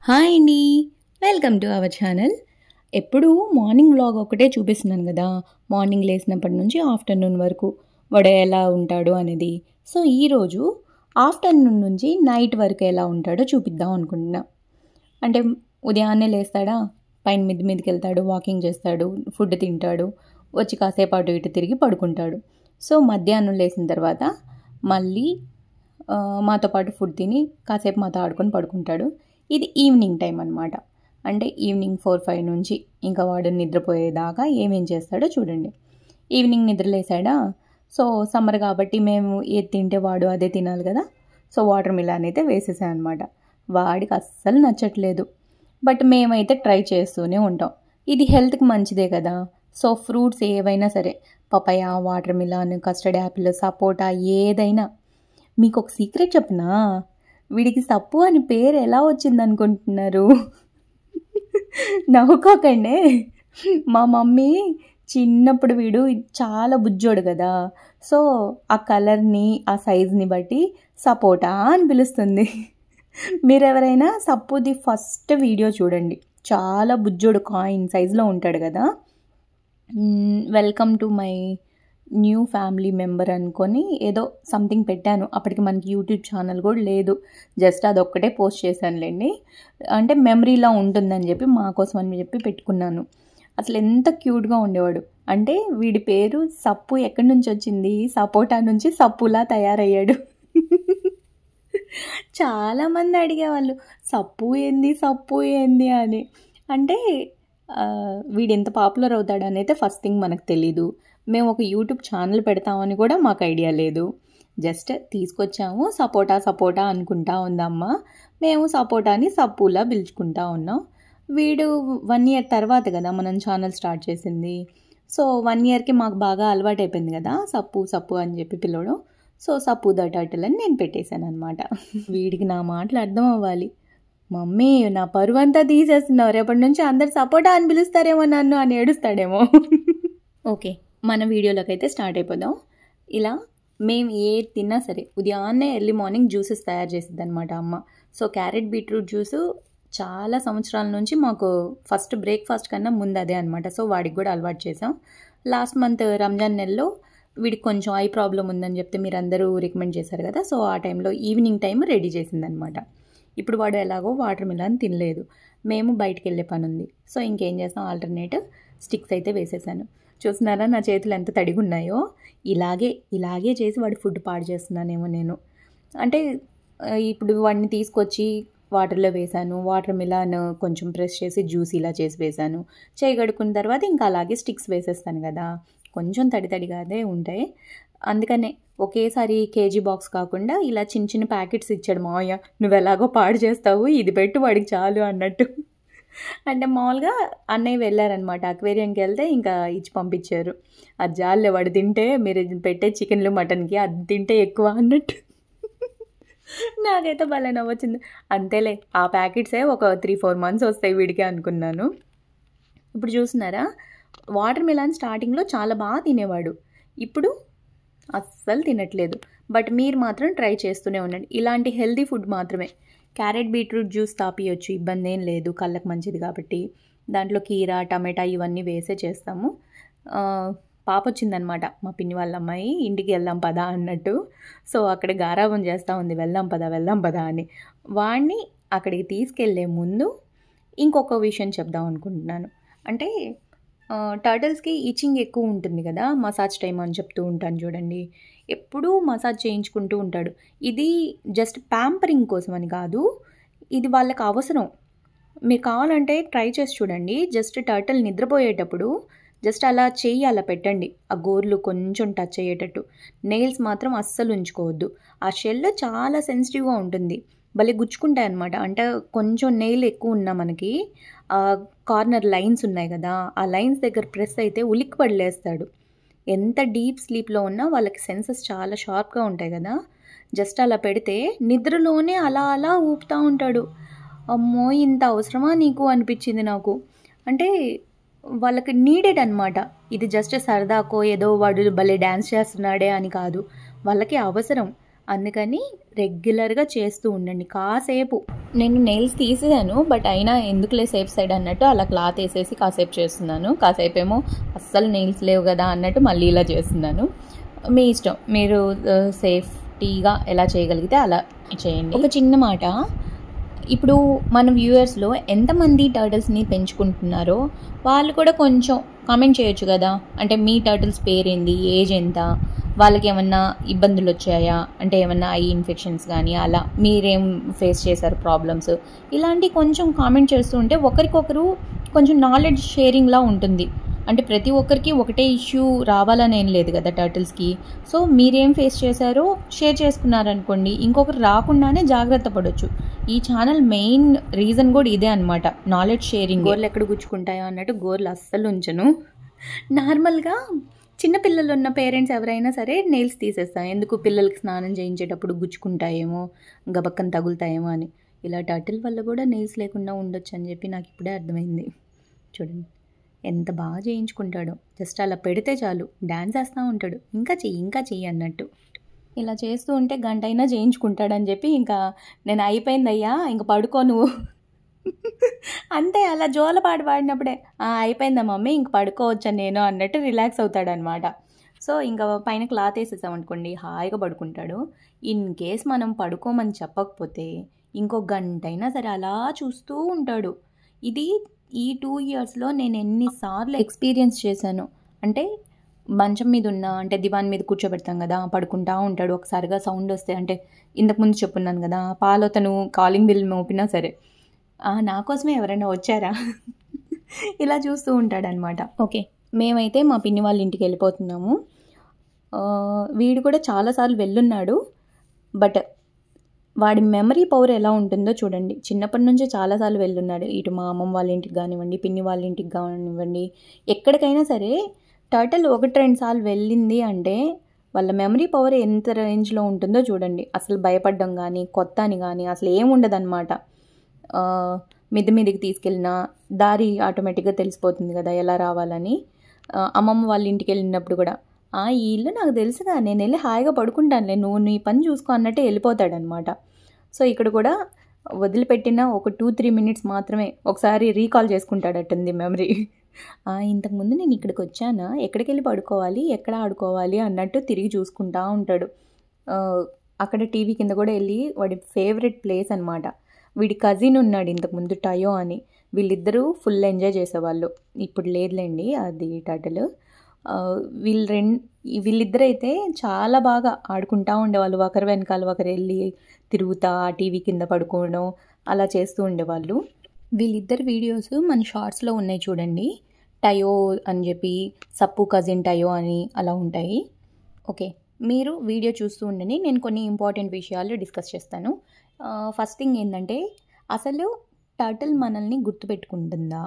Hi అండి, welcome to our channel. ఎప్పుడు morning vlog ఒకటే చూపిస్తున్నాను కదా, మార్నింగ్ లేచినప్పటి నుంచి ఆఫ్టర్నూన్ వరకు వాడు ఎలా ఉంటాడు అనేది. సో ఈరోజు ఆఫ్టర్నూన్ నుంచి నైట్ వరకు ఎలా ఉంటాడో చూపిద్దాం అనుకుంటున్నా. అంటే ఉదయాన్నే లేస్తాడా, పైన మిద్ది మీదకి వెళ్తాడు, వాకింగ్ చేస్తాడు, ఫుడ్ తింటాడు, వచ్చి కాసేపు అటు ఇటు తిరిగి పడుకుంటాడు. సో మధ్యాహ్నం లేచిన తర్వాత మళ్ళీ మాతో పాటు ఫుడ్ తిని కాసేపు మాతో ఆడుకొని పడుకుంటాడు. ఇది ఈవినింగ్ టైం అనమాట. అంటే ఈవినింగ్ 4-5 నుంచి ఇంకా వాడు నిద్రపోయేదాకా ఏమేం చేస్తాడో చూడండి. ఈవినింగ్ నిద్రలేసాడా, సో సమ్మర్ కాబట్టి మేము ఏది తింటే వాడు అదే తినాలి కదా. సో వాటర్ మిలాన్ అయితే వేసేసాను అనమాట. వాడికి అస్సలు నచ్చట్లేదు, బట్ మేమైతే ట్రై చేస్తూనే ఉంటాం. ఇది హెల్త్కి మంచిదే కదా. సో ఫ్రూట్స్ ఏవైనా సరే, papaya, watermelon, custard apple, sapota, ఏదైనా. మీకు ఒక సీక్రెట్ చెప్పనా, వీడికి సప్పు అని పేరు ఎలా వచ్చింది అనుకుంటున్నారు? నవ్వుకోకండి. మా మమ్మీ చిన్నప్పుడు వీడు చాలా బుజ్జోడు కదా, సో ఆ కలర్ని ఆ సైజ్ని బట్టి సపోటా అని పిలుస్తుంది. మీరెవరైనా సప్పుది ఫస్ట్ వీడియో చూడండి, చాలా బుజ్జోడు కాయిన్ సైజులో ఉంటాడు కదా. Welcome to my new family member అనుకొని ఏదో సంథింగ్ పెట్టాను. అప్పటికి మనకి యూట్యూబ్ ఛానల్ కూడా లేదు, జస్ట్ అదొక్కటే పోస్ట్ చేశానులేండి. అంటే మెమరీలా ఉంటుందని చెప్పి మా కోసం అని చెప్పి పెట్టుకున్నాను. అసలు ఎంత క్యూట్గా ఉండేవాడు అంటే. వీడి పేరు సప్పు ఎక్కడి నుంచి వచ్చింది, సపోటా నుంచి సప్పులా తయారయ్యాడు. చాలామంది అడిగేవాళ్ళు సప్పు ఏంది అని. అంటే వీడు ఎంత పాపులర్ అవుతాడని అయితే ఫస్ట్ థింగ్ మనకు తెలీదు. మేము ఒక యూట్యూబ్ ఛానల్ పెడతామని కూడా మాకు ఐడియా లేదు. జస్ట్ తీసుకొచ్చాము, సపోటా అనుకుంటా ఉందమ్మ. మేము సపోటాని సప్పులా పిలుచుకుంటా ఉన్నాం. వీడు 1 year తర్వాత కదా మనం ఛానల్ స్టార్ట్ చేసింది. సో 1 yearకి మాకు బాగా అలవాటు అయిపోయింది కదా సప్పు అని చెప్పి పిలవడం. సో సప్పు ద టర్టిల్ అని నేను పెట్టేశాను అనమాట. వీడికి నా మాటలు అర్థం అవ్వాలి. మమ్మీ నా పరువంతా తీసేస్తున్నావు, రేపటి నుంచి అందరు సపోటా అని పిలుస్తారేమో నన్ను అని ఏడుస్తాడేమో. ఓకే, మన వీడియోలోకి అయితే స్టార్ట్ అయిపోదాం. ఇలా మేము ఏ తిన్నా సరే ఉదయాన్నే ఎర్లీ మార్నింగ్ జ్యూసెస్ తయారు చేసిద్ది అనమాట అమ్మ. సో క్యారెట్ బీట్రూట్ జ్యూసు చాలా సంవత్సరాల నుంచి మాకు ఫస్ట్ బ్రేక్ఫాస్ట్ కన్నా ముందు అదే అనమాట. సో వాడికి కూడా అలవాటు చేసాం. లాస్ట్ మంత్ రంజాన్ నెలలో వీడికి కొంచెం ఐ ప్రాబ్లం ఉందని చెప్తే మీరు అందరూ రికమెండ్ చేశారు కదా. సో ఆ టైంలో ఈవినింగ్ టైం రెడీ చేసిందనమాట. ఇప్పుడు వాడు ఎలాగో వాటర్ మిలాన్ తినలేదు, మేము బయటికి వెళ్ళే పని ఉంది. సో ఇంకేం చేస్తాం, ఆల్టర్నేటివ్ స్టిక్స్ అయితే వేసేసాను. చూస్తున్నారా నా చేతులు ఎంత తడిగున్నాయో. ఇలాగే చేసి వాడి ఫుడ్ పాడు చేస్తున్నానేమో నేను. అంటే ఇప్పుడు వాడిని తీసుకొచ్చి వాటర్లో వేసాను, వాటర్ మిలాన్ కొంచెం ప్రెస్ చేసి జ్యూస్ ఇలా చేసి వేసాను. చేయి కడుక్కున్న తర్వాత ఇంకా అలాగే స్టిక్స్ వేసేస్తాను కదా, కొంచెం తడిగానే ఉంటాయి. అందుకనే ఒకేసారి కేజీ బాక్స్ కాకుండా ఇలా చిన్న ప్యాకెట్స్ ఇచ్చాడు మావయ్య. నువ్వు ఎలాగో పాడు చేస్తావు, ఇది పెట్టు వాడికి చాలు అన్నట్టు. అంటే మామూలుగా అన్నయ్య వెళ్ళారనమాట, అక్వేరియంకి వెళ్తే ఇంకా ఇచ్చి పంపించారు. అది జాలే వాడు తింటే, మీరు పెట్టే చికెన్లు మటన్కి అది తింటే ఎక్కువ అన్నట్టు. నాకైతే భలే నవ్వొచ్చింది. అంతేలే, ఆ ప్యాకెట్సే ఒక 3-4 months వస్తాయి వీడికి అనుకున్నాను. ఇప్పుడు చూస్తున్నారా, వాటర్ మిలాన్ స్టార్టింగ్లో చాలా బాగా తినేవాడు, ఇప్పుడు అస్సలు తినట్లేదు. బట్ మీరు మాత్రం ట్రై చేస్తూనే ఉండండి, ఇలాంటి హెల్దీ ఫుడ్ మాత్రమే. క్యారెట్ బీట్రూట్ జ్యూస్ తాపియొచ్చు, ఇబ్బంది ఏం లేదు, కళ్ళకు మంచిది కాబట్టి. దాంట్లో కీరా, టమాటా ఇవన్నీ వేసే చేస్తాము. పాప వచ్చిందనమాట, మా పిన్ని వాళ్ళ అమ్మాయి, ఇంటికి వెళ్దాం పదా అన్నట్టు. సో అక్కడ గారాబం చేస్తూ ఉంది, వెళ్దాం పదా అని. వాడిని అక్కడికి తీసుకెళ్లే ముందు ఇంకొక విషయం చెప్దాం అనుకుంటున్నాను. అంటే టర్టిల్స్కి ఈచింగ్ ఎక్కువ ఉంటుంది కదా, మసాజ్ టైం అని చెప్తూ ఉంటాను చూడండి. ఎప్పుడూ మసాజ్ చేయించుకుంటూ ఉంటాడు. ఇది జస్ట్ ప్యాంపరింగ్ కోసం అని కాదు, ఇది వాళ్ళకి అవసరం. మీకు కావాలంటే ట్రై చేసి చూడండి. జస్ట్ టర్టిల్ నిద్రపోయేటప్పుడు జస్ట్ అలా చెయ్యి అలా పెట్టండి, ఆ గోర్లు కొంచెం టచ్ అయ్యేటట్టు. నెయిల్స్ మాత్రం అస్సలు ఉంచుకోవద్దు. ఆ షెల్ చాలా సెన్సిటివ్గా ఉంటుంది, భలే గుచ్చుకుంటాయి అనమాట. అంటే కొంచెం నెయిల్ ఎక్కువ ఉన్నా మనకి కార్నర్ లైన్స్ ఉన్నాయి కదా, ఆ లైన్స్ దగ్గర ప్రెస్ అయితే ఉలిక్కి పడలేస్తాడు. ఎంత డీప్ స్లీప్లో ఉన్నా వాళ్ళకి సెన్సెస్ చాలా షార్ప్గా ఉంటాయి కదా. జస్ట్ అలా పెడితే నిద్రలోనే అలా ఊపుతూ ఉంటాడు. అమ్మో ఇంత అవసరమా నీకు అనిపించింది నాకు. అంటే వాళ్ళకి నీడెడ్ అనమాట. ఇది జస్ట్ సరదాకో ఏదో వాడు భలే డ్యాన్స్ చేస్తున్నాడే అని కాదు, వాళ్ళకి అవసరం. అందుకని రెగ్యులర్గా చేస్తూ ఉండండి. కాసేపు నేను నెయిల్స్ తీసేసాను, బట్ అయినా ఎందుకులే సేఫ్ సైడ్ అన్నట్టు అలా క్లాత్ వేసేసి కాసేపు చేస్తున్నాను. కాసేపు ఏమో అస్సలు నెయిల్స్ లేవు కదా అన్నట్టు మళ్ళీ ఇలా చేస్తున్నాను. మీ ఇష్టం, మీరు సేఫ్టీగా ఎలా చేయగలిగితే అలా చేయండి. ఒక చిన్న మాట, ఇప్పుడు మన వ్యూవర్స్లో ఎంతమంది టర్టిల్స్ని పెంచుకుంటున్నారో వాళ్ళు కూడా కొంచెం కామెంట్ చేయొచ్చు కదా. అంటే మీ టర్టిల్స్ పేరేంది, ఏజ్ ఎంత, వాళ్ళకి ఏమన్నా ఇబ్బందులు వచ్చాయా, అంటే ఏమన్నా ఐ ఇన్ఫెక్షన్స్ కానీ అలా మీరేం ఫేస్ చేశారు ప్రాబ్లమ్స్, ఇలాంటి కొంచెం కామెంట్ చేస్తూ ఉంటే ఒకరికొకరు కొంచెం నాలెడ్జ్ షేరింగ్లా ఉంటుంది. అంటే ప్రతి ఒక్కరికి ఒకటే ఇష్యూ రావాలని ఏం లేదు కదా టర్టిల్స్కి. సో మీరేం ఫేస్ చేశారో షేర్ చేసుకున్నారనుకోండి, ఇంకొకరు రాకుండానే జాగ్రత్త పడవచ్చు. ఈ ఛానల్ మెయిన్ రీజన్ కూడా ఇదే అనమాట, నాలెడ్జ్ షేరింగ్. గోర్లు ఎక్కడ గుచ్చుకుంటాయో అన్నట్టు గోర్లు అస్సలు ఉంచను. నార్మల్గా చిన్నపిల్లలు ఉన్న పేరెంట్స్ ఎవరైనా సరే నెయిల్స్ తీసేస్తాం, ఎందుకు పిల్లలకి స్నానం చేయించేటప్పుడు గుచ్చుకుంటాయేమో, గబక్కన తగులుతాయేమో అని. ఇలా టర్టిల్ వల్ల కూడా నెయిల్స్ లేకుండా ఉండొచ్చు అని చెప్పి నాకు ఇప్పుడే అర్థమైంది. చూడండి ఎంత బాగా చేయించుకుంటాడో, జస్ట్ అలా పెడితే చాలు డ్యాన్స్ వేస్తూ ఉంటాడు, ఇంకా చెయ్యి అన్నట్టు. ఇలా చేస్తూ ఉంటే గంట అయినా చేయించుకుంటాడని చెప్పి ఇంకా నేను అయిపోయిందయ్యా ఇంక పడుకో నువ్వు అంతే, అలా జోలపాట పాడినప్పుడే అయిపోయిందా మమ్మీ ఇంక పడుకోవచ్చా నేను అన్నట్టు రిలాక్స్ అవుతాడనమాట. సో ఇంకా పైన క్లాత్ వేసేసామనుకోండి హాయిగా పడుకుంటాడు. ఇన్ కేస్ మనం పడుకోమని చెప్పకపోతే ఇంకో గంట అయినా సరే అలా చూస్తూ ఉంటాడు. ఇది ఈ 2 yearsలో నేను ఎన్నిసార్లు ఎక్స్పీరియన్స్ చేశాను అంటే, మంచం మీద ఉన్నా అంటే దివాన్ మీద కూర్చోబెడతాం కదా, పడుకుంటా ఉంటాడు. ఒకసారిగా సౌండ్ వస్తే, అంటే ఇంతకుముందు చెప్పున్నాను కదా పాలు తను కాలింగ్ బిల్ మోపినా సరే నా కోసమే ఎవరైనా వచ్చారా ఇలా చూస్తూ ఉంటాడనమాట. ఓకే, మేమైతే మా పిన్ని వాళ్ళ ఇంటికి వెళ్ళిపోతున్నాము. వీడు కూడా చాలాసార్లు వెళ్ళున్నాడు, బట్ వాడి మెమరీ పవర్ ఎలా ఉంటుందో చూడండి. చిన్నప్పటి నుంచే చాలాసార్లు వెళ్ళున్నాడు, ఇటు మా అమ్మమ్మ వాళ్ళ ఇంటికి కానివ్వండి, పిన్ని వాళ్ళ ఇంటికి కానివ్వండి, ఎక్కడికైనా సరే టర్టిల్ 1-2 సార్లు వెళ్ళింది అంటే వాళ్ళ మెమరీ పవర్ ఎంత రేంజ్లో ఉంటుందో చూడండి. అసలు భయపడడం కానీ కొత్త అని కానీ అసలు ఏముండదన్నమాట. మిద్ది మీదకి తీసుకెళ్ళినా దారి ఆటోమేటిక్గా తెలిసిపోతుంది కదా ఎలా రావాలని. అమ్మమ్మ వాళ్ళ ఇంటికి వెళ్ళినప్పుడు కూడా ఈ ఇల్లు నాకు తెలుసుగా, నేను వెళ్ళి హాయిగా పడుకుంటానులే, నువ్వు నీ పని చూసుకో అన్నట్టే వెళ్ళిపోతాడనమాట. సో ఇక్కడ కూడా వదిలిపెట్టిన ఒక 2-3 minutes మాత్రమే ఒకసారి రీకాల్ చేసుకుంటాడట్టుంది మెమరీ. ఇంతకుముందు నేను ఇక్కడికి వచ్చానా, ఎక్కడికి వెళ్ళి పడుకోవాలి, ఎక్కడ ఆడుకోవాలి అన్నట్టు తిరిగి చూసుకుంటా ఉంటాడు. అక్కడ టీవీ కింద కూడా వెళ్ళి వాడి ఫేవరెట్ ప్లేస్ అనమాట. వీడి కజిన్ ఉన్నాడు ఇంతకుముందు టయో అని, వీళ్ళిద్దరూ ఎంజాయ్ చేసేవాళ్ళు. ఇప్పుడు లేదులేండి అది టర్టిల్. వీళ్ళిద్దరైతే చాలా బాగా ఆడుకుంటూ ఉండేవాళ్ళు. ఒకరి వెనకాల ఒకరు వెళ్ళి తిరుగుతా టీవీ కింద పడుకోవడం అలా చేస్తూ ఉండేవాళ్ళు. వీళ్ళిద్దరు వీడియోస్ మన షార్ట్స్లో ఉన్నాయి చూడండి, టయో అని చెప్పి సప్పు కజిన్ టయో అని అలా ఉంటాయి. ఓకే, మీరు వీడియో చూస్తూ ఉండండి, నేను కొన్ని ఇంపార్టెంట్ విషయాలు డిస్కస్ చేస్తాను. ఫస్ట్ థింగ్ ఏంటంటే, అసలు టర్టిల్ మనల్ని గుర్తుపెట్టుకుంటుందా,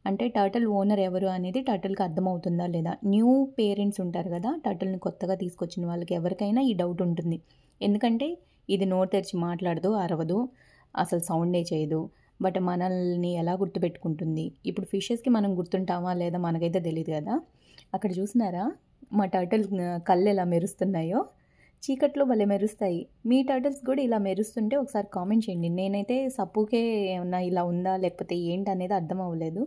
అంటే టర్టిల్ ఓనర్ ఎవరు అనేది టర్టిల్కి అర్థమవుతుందా లేదా. న్యూ పేరెంట్స్ ఉంటారు కదా, టర్టిల్ని కొత్తగా తీసుకొచ్చిన వాళ్ళకి ఎవరికైనా ఈ డౌట్ ఉంటుంది. ఎందుకంటే ఇది నోరు తెరిచి మాట్లాడదు, అరవదు, అసలు సౌండే చేయదు, బట్ మనల్ని ఎలా గుర్తుపెట్టుకుంటుంది. ఇప్పుడు ఫిషెస్కి మనం గుర్తుంటామా లేదా మనకైతే తెలియదు కదా. అక్కడ చూసినారా మా టర్టిల్ కళ్ళు ఎలా మెరుస్తున్నాయో, చీకట్లో భలే మెరుస్తాయి. మీ టర్టిల్స్ కూడా ఇలా మెరుస్తుంటే ఒకసారి కామెంట్ చేయండి. నేనైతే సప్పుకే ఏమన్నా ఇలా ఉందా లేకపోతే ఏంటి అనేది అర్థం అవ్వలేదు.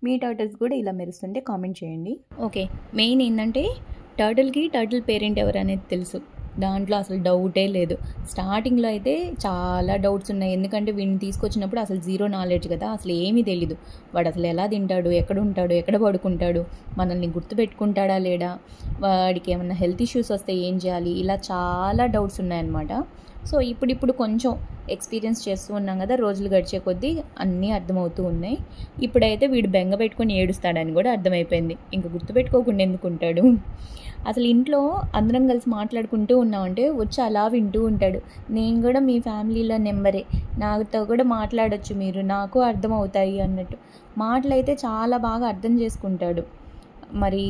మీ టర్టిల్స్ కూడా ఇలా మెరుస్తుంటే కామెంట్ చేయండి. ఓకే, మెయిన్ ఏంటంటే టర్టిల్కి టర్టిల్ పేరెంట్ ఎవరు అనేది తెలుసు, దాంట్లో అసలు డౌటే లేదు. స్టార్టింగ్లో అయితే చాలా డౌట్స్ ఉన్నాయి, ఎందుకంటే వీడిని తీసుకొచ్చినప్పుడు అసలు జీరో నాలెడ్జ్ కదా, అసలు ఏమీ తెలీదు. వాడు అసలు ఎలా తింటాడు, ఎక్కడ ఉంటాడు, ఎక్కడ పడుకుంటాడు, మనల్ని గుర్తుపెట్టుకుంటాడా లేడా, వాడికి ఏమన్నా హెల్త్ ఇష్యూస్ వస్తే ఏం చేయాలి, ఇలా చాలా డౌట్స్ ఉన్నాయన్నమాట. సో ఇప్పుడు కొంచెం ఎక్స్పీరియన్స్ చేస్తూ ఉన్నాం కదా, రోజులు గడిచే కొద్దీ అన్నీ అర్థమవుతూ ఉన్నాయి. ఇప్పుడైతే వీడు బెంగ పెట్టుకొని ఏడుస్తాడని కూడా అర్థమైపోయింది. ఇంకా గుర్తుపెట్టుకోకుండా ఎందుకుంటాడు. అసలు ఇంట్లో అందరం కలిసి మాట్లాడుకుంటూ ఉన్నామంటే వచ్చి అలా వింటూ ఉంటాడు. నేను కూడా మీ ఫ్యామిలీలో నెంబరే, నాతో కూడా మాట్లాడొచ్చు మీరు, నాకు అర్థమవుతాయి అన్నట్టు. మాటలు అయితే చాలా బాగా అర్థం చేసుకుంటాడు. మరి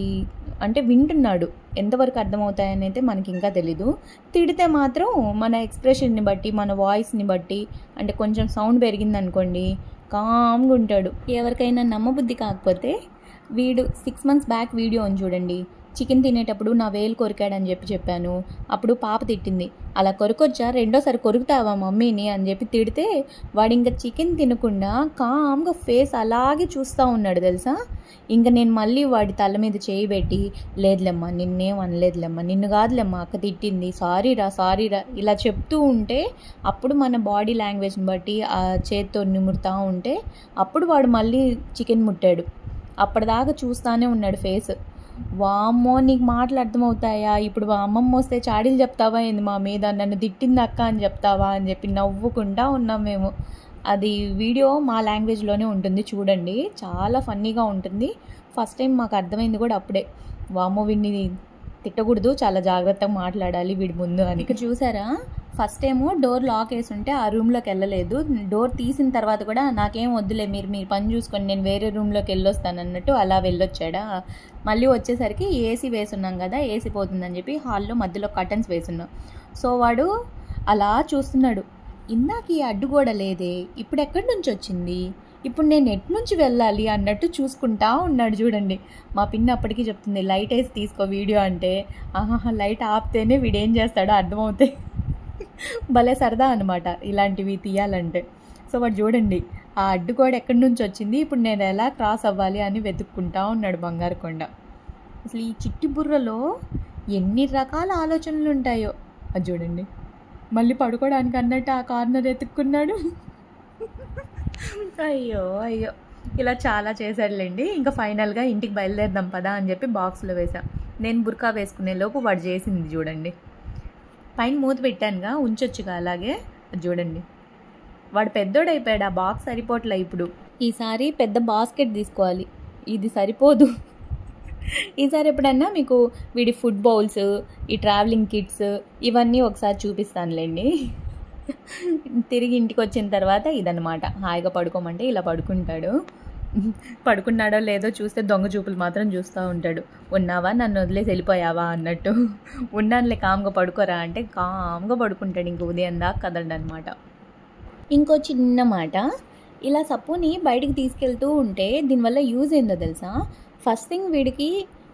అంటే వింటున్నాడు, ఎంతవరకు అర్థమవుతాయని అయితే మనకి ఇంకా తెలీదు. తిడితే మాత్రం మన ఎక్స్ప్రెషన్ని బట్టి, మన వాయిస్ని బట్టి, అంటే కొంచెం సౌండ్ పెరిగిందనుకోండి కామ్గా ఉంటాడు. ఎవరికైనా నమ్మబుద్ధి కాకపోతే వీడు 6 months బ్యాక్ వీడియో ఉంది చూడండి, చికెన్ తినేటప్పుడు నా వేలు కొరికాడని చెప్పాను. అప్పుడు పాప తిట్టింది, అలా కొరకొచ్చా, రెండోసారి కొరుకుతావా మమ్మీని అని చెప్పి తిడితే వాడు ఇంకా చికెన్ తినకుండా కామ్గా ఫేస్ అలాగే చూస్తూ ఉన్నాడు తెలుసా. ఇంకా నేను మళ్ళీ వాడి తల మీద చేయి పెట్టి, లేదులేమ్మా నిన్నేం అనలేదులేమ్మా, నిన్ను కాదులేమ్మా అక్క తిట్టింది, సారీరా ఇలా చెప్తూ ఉంటే అప్పుడు మన బాడీ లాంగ్వేజ్ని బట్టి ఆ చేత్తో నిమురుతూ ఉంటే అప్పుడు వాడు మళ్ళీ చికెన్ ముట్టాడు. అప్పటిదాకా చూస్తూనే ఉన్నాడు ఫేస్. వామ్మో నీకు మాటలు అర్థమవుతాయా, ఇప్పుడు మా అమ్మమ్మ వస్తే చాడీలు చెప్తావా ఏంది మా మీద, నన్ను తిట్టింది అక్క అని చెప్తావా అని చెప్పి నవ్వుకుంటా ఉన్నాం మేము. అది వీడియో మా లాంగ్వేజ్లోనే ఉంటుంది చూడండి, చాలా ఫన్నీగా ఉంటుంది. ఫస్ట్ టైం మాకు అర్థమైంది కూడా అప్పుడే, వామ్మో వీడిని తిట్టకూడదు, చాలా జాగ్రత్తగా మాట్లాడాలి వీడి ముందు అని. ఇక్కడ చూసారా, ఫస్ట్ ఏమో డోర్ లాక్ వేసి ఉంటే ఆ రూమ్లోకి వెళ్ళలేదు. డోర్ తీసిన తర్వాత కూడా నాకేం వద్దులే, మీరు పని చూసుకొని నేను వేరే రూమ్లోకి వెళ్ళొస్తాను అన్నట్టు అలా వెళ్ళొచ్చాడా. మళ్ళీ వచ్చేసరికి ఏసీ వేసున్నాం కదా, ఏసీ పోతుందని చెప్పి హాల్లో మధ్యలో కర్టన్స్ వేసున్నాం. సో వాడు అలా చూస్తున్నాడు, ఇందాక ఈ అడ్డుగోడ లేదే, ఇప్పుడు ఎక్కడి నుంచి వచ్చింది, ఇప్పుడు నేను ఎటు నుంచి వెళ్ళాలి అన్నట్టు చూసుకుంటా ఉన్నాడు చూడండి. మా పిన్ని అప్పటికీ చెప్తుంది, లైట్ వేసి తీసుకో వీడియో అంటే, ఆహా లైట్ ఆపితేనే వీడేం చేస్తాడో అర్థమవుతాయి. భలే సరదా అనమాట ఇలాంటివి తీయాలంటే. సో వాడు చూడండి ఆ అడ్డుగోడ ఎక్కడి నుంచి వచ్చింది, ఇప్పుడు నేను ఎలా క్రాస్ అవ్వాలి అని వెతుక్కుంటా ఉన్నాడు బంగారు కొండ. అసలు ఈ చిట్టి బుర్రలో ఎన్ని రకాల ఆలోచనలు ఉంటాయో. అది చూడండి మళ్ళీ పడుకోవడానికి అన్నట్టు ఆ కార్నర్ ఎత్తుక్కున్నాడు. అయ్యో ఇలా చాలా చేశాడులేండి. ఇంకా ఫైనల్గా ఇంటికి బయలుదేరదాం పదా అని చెప్పి బాక్స్లో వేసాం. నేను బుర్కా వేసుకునే లోపు వాడు చేసింది చూడండి, పైన మూత పెట్టానుగా ఉంచొచ్చుగా అలాగే. చూడండి వాడు పెద్దోడైపోయాడు, ఆ బాక్స్ సరిపోవట్లే. ఇప్పుడు ఈసారి పెద్ద బాస్కెట్ తీసుకోవాలి, ఇది సరిపోదు. ఈసారి ఎప్పుడన్నా మీకు వీడి ఫుడ్ బౌల్స్, ఈ ట్రావెలింగ్ కిట్స్ ఇవన్నీ ఒకసారి చూపిస్తానులేండి. తిరిగి ఇంటికి వచ్చిన తర్వాత ఇదన్నమాట, హాయిగా పడుకోమంటే ఇలా పడుకుంటాడు. పడుకున్నాడో లేదో చూస్తే దొంగ చూపులు మాత్రం చూస్తూ ఉంటాడు. ఉన్నావా, నన్ను వదిలేసి వెళ్ళిపోయావా అన్నట్టు. ఉన్నానులే కామ్గా పడుకోరా అంటే కామ్గా పడుకుంటాడు, ఇంక ఉదయం దాకా కదలడు అనమాట. ఇంకో చిన్న మాట, ఇలా సప్పుని బయటికి తీసుకెళ్తూ ఉంటే దీనివల్ల యూజ్ ఏందో తెలుసా. ఫస్ట్ థింగ్ వీడికి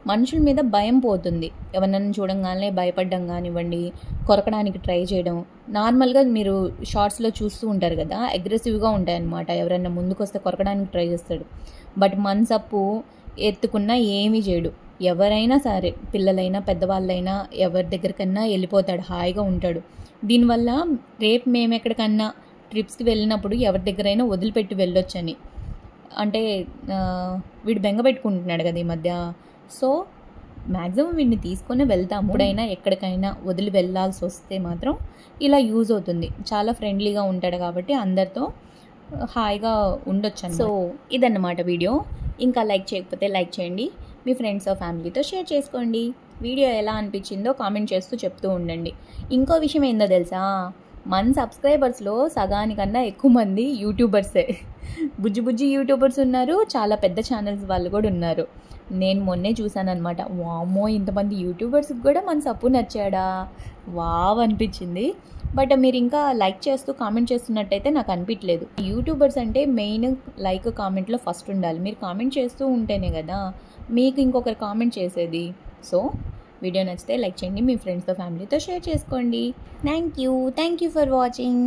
మనుషుల మీద భయం పోతుంది. ఎవరినైనా చూడంగానే భయపడడం కానివ్వండి, కొరకడానికి ట్రై చేయడం. నార్మల్గా మీరు షార్ట్స్లో చూస్తూ ఉంటారు కదా, అగ్రెసివ్గా ఉంటాయన్నమాట. ఎవరైనా ముందుకు వస్తే కొరకడానికి ట్రై చేస్తాడు. బట్ మనసప్పు ఎత్తుకున్నా ఏమీ చేయడు. ఎవరైనా సరే, పిల్లలైనా పెద్దవాళ్ళైనా ఎవరి దగ్గరికన్నా వెళ్ళిపోతాడు, హాయిగా ఉంటాడు. దీనివల్ల రేపు మేము ఎక్కడికన్నా ట్రిప్స్కి వెళ్ళినప్పుడు ఎవరి దగ్గరైనా వదిలిపెట్టి వెళ్ళొచ్చని. అంటే వీడు బెంగ పెట్టుకుంటున్నాడు కదా ఈ మధ్య. సో మ్యాక్సిమం వీడిని తీసుకొని వెళ్తాము. ఎప్పుడైనా ఎక్కడికైనా వదిలి వెళ్ళాల్సి వస్తే మాత్రం ఇలా యూజ్ అవుతుంది. చాలా ఫ్రెండ్లీగా ఉంటాడు కాబట్టి అందరితో హాయిగా ఉండొచ్చు. సో ఇదన్నమాట వీడియో. ఇంకా లైక్ చేయకపోతే లైక్ చేయండి, మీ ఫ్రెండ్స్ ఫ్యామిలీతో షేర్ చేసుకోండి. వీడియో ఎలా అనిపించిందో కామెంట్ చేస్తూ చెప్తూ ఉండండి. ఇంకో విషయం ఏందో తెలుసా, మన సబ్స్క్రైబర్స్లో సగానికన్నా ఎక్కువ మంది యూట్యూబర్సే. బుజ్జి యూట్యూబర్స్ ఉన్నారు, చాలా పెద్ద ఛానల్స్ వాళ్ళు కూడా ఉన్నారు. నేను మొన్నే చూసాను అనమాట, వామ్మో ఇంతమంది యూట్యూబర్స్కి కూడా మన సప్పు నచ్చాడా, వావ్ అనిపించింది. బట్ మీరు ఇంకా లైక్ చేస్తూ కామెంట్ చేస్తున్నట్టయితే నాకు అనిపించలేదు. యూట్యూబర్స్ అంటే మెయిన్ లైక్ కామెంట్లో ఫస్ట్ ఉండాలి. మీరు కామెంట్ చేస్తూ ఉంటేనే కదా మీకు ఇంకొకరు కామెంట్ చేసేది. సో వీడియో నచ్చితే లైక్ చేయండి, మీ ఫ్రెండ్స్తో ఫ్యామిలీతో షేర్ చేసుకోండి. Thank you for watching.